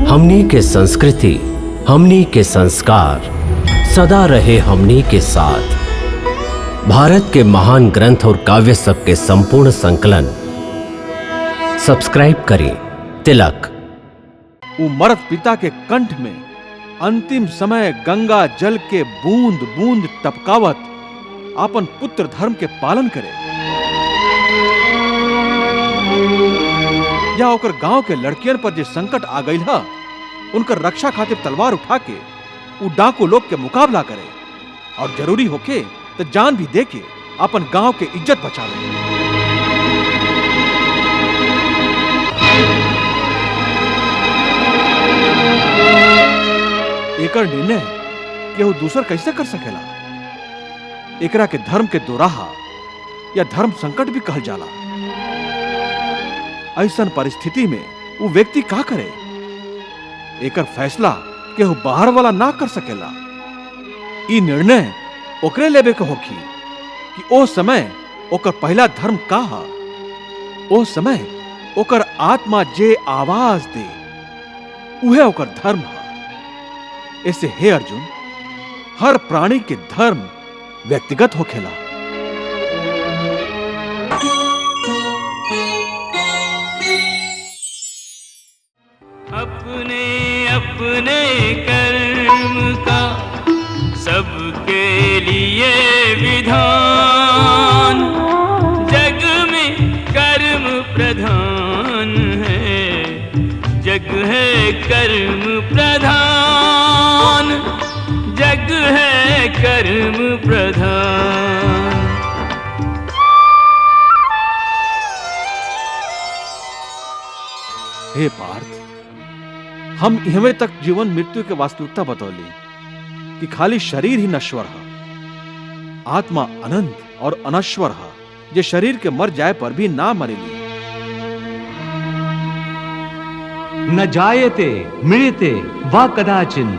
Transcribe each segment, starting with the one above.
हमनी के संस्कृति, हमनी के संस्कार सदा रहे हमनी के साथ। भारत के महान ग्रंथ और काव्य सब के संपूर्ण संकलन सब्सक्राइब करें तिलक। उमरत पिता के कंठ में अंतिम समय गंगा जल के बूंद बूंद टपकावत अपन पुत्र धर्म के पालन करे, या ओकर गांव के लड़कियन पर जे संकट आ गई है उनकर रक्षा खातिर तलवार उठा के उ डाकू लोग के मुकाबला करे, और जरूरी होके तो जान भी दे के अपन गांव के इज्जत बचावे। एकर निर्णय केहू दूसर कैसे कर सकेला? एकरा के धर्म के दोराहा या धर्म संकट भी कहल जाला। ऐसन परिस्थिति में वो व्यक्ति का करे? एकर फैसला केहू बाहर वाला ना कर सकेला। ई निर्णय ओकरे लेबे के होखी कि ओ समय ओकर पहला धर्म का हा। ओ समय ओकर आत्मा जे आवाज दे उहे ओकर धर्म हा। ऐसे हे अर्जुन, हर प्राणी के धर्म व्यक्तिगत होखेला। अपने अपने कर्म का सबके लिए विधान, जग में कर्म प्रधान है, जग है कर्म प्रधान, जग है कर्म प्रधान। हे पार्थ, हम इहवे तक जीवन मृत्यु के वास्तविकता बतौली कि खाली शरीर ही नश्वर है, आत्मा अनंत और अनश्वर है, जे शरीर के मर जाए पर भी ना मरेली। न जायते मृते वा कदाचिन,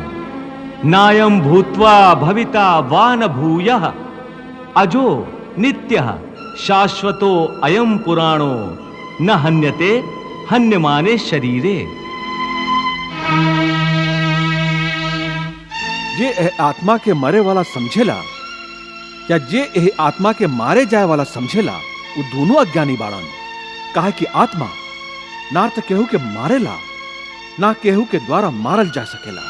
नायं भूत्वा भविता वा न भूयः, अजो नित्यः शाश्वतो अयं पुराणो, न हन्यते हन्यमाने शरीरे। जे एह आत्मा के मरे वाला समझेला या जे एह आत्मा के मारे जाए वाला समझेला, वो दोनों अज्ञानी बाड़न। काहे कि आत्मा ना तो केहू के मारेला, ना केहू के द्वारा मारल जा सकेला।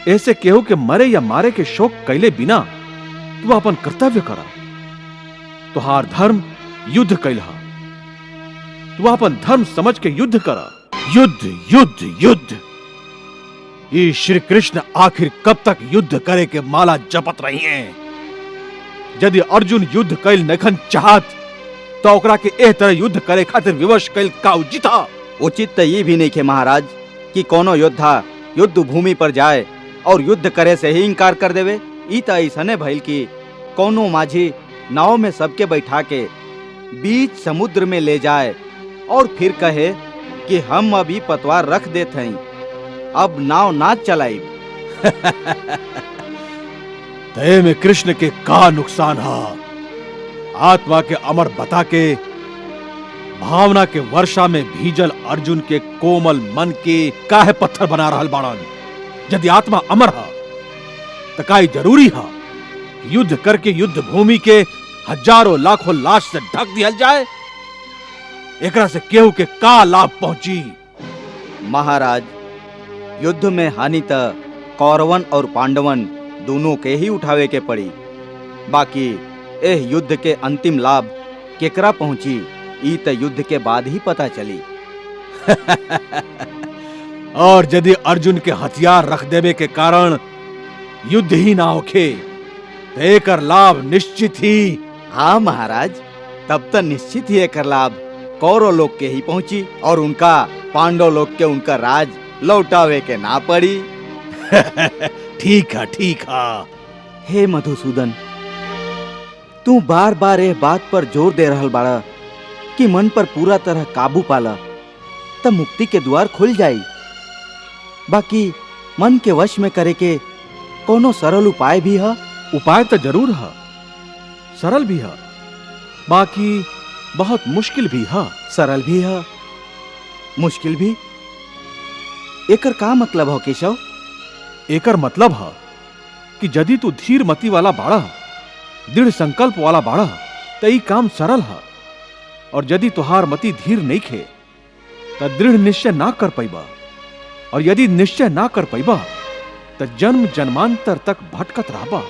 ऐसे केहू के मरे या मारे के शोक कैले बिना तू अपन कर्तव्य करा। तुहार धर्म युद्ध कैलहा, तू अपन धर्म समझ के युद्ध करा। युद्ध युद्ध युद्ध, ये श्री कृष्ण आखिर कब तक युद्ध करे के माला जपत रही हैं? यदि अर्जुन युद्ध कैल नखन चाहत तो ओकरा के एह तरह युद्ध करे खातिर विवश कैल का उचित था? उचित तो ये भी नहीं खे महाराज कि कोनो योद्धा युद्ध भूमि पर जाए और युद्ध करे से ही इनकार कर देवे। ई तो ऐसने भइल कि कोनो माझी नाव में सबके बैठा के बीच समुद्र में ले जाए और फिर कहे कि हम अभी पतवार रख देते हैं, अब नाव ना चलाई। तय में कृष्ण के का नुकसान है? आत्मा के अमर बता के भावना के वर्षा में भीजल अर्जुन के कोमल मन के काहे पत्थर बना रहल बाड़न? यदि आत्मा अमर है तो काई जरूरी है युद्ध करके युद्ध भूमि के हजारों लाखों लाश से ढक दिया जाए? एकरा से केहू के का लाभ पहुंची? महाराज, युद्ध में हानि त कौरवन और पांडवन दोनों के ही उठावे के पड़ी। बाकी एह युद्ध के अंतिम लाभ केकरा पहुंची ई त युद्ध के बाद ही पता चली। और यदि अर्जुन के हथियार रख देवे के कारण युद्ध ही ना होखे तो एकर लाभ निश्चित ही। हाँ महाराज, तब तक निश्चित ही एकर लाभ कौरव लोग के ही पहुंची और उनका पांडव लोग के उनका राज लौटावे के ना पड़ी। ठीक है ठीक है। हे मधुसूदन, तू बार बार यह बात पर जोर दे रहल बाड़ा कि मन पर पूरा तरह काबू पाला तब मुक्ति के द्वार खुल जाई। बाकी मन के वश में करे के कोनो सरल उपाय भी है? उपाय तो जरूर है, सरल भी है, बाकी बहुत मुश्किल भी है। सरल भी है मुश्किल भी। एकर का मतलब हो केशव? एकर मतलब है कि यदि तू धीर मती वाला बाड़ा, दृढ़ संकल्प वाला बाड़ा, तो ई काम सरल है। और यदि तुहार मती धीर नहीं खे तो दृढ़ निश्चय ना कर पैबा। और यदि निश्चय ना कर पैबा तो जन्म जन्मांतर तक भटकत रहबा।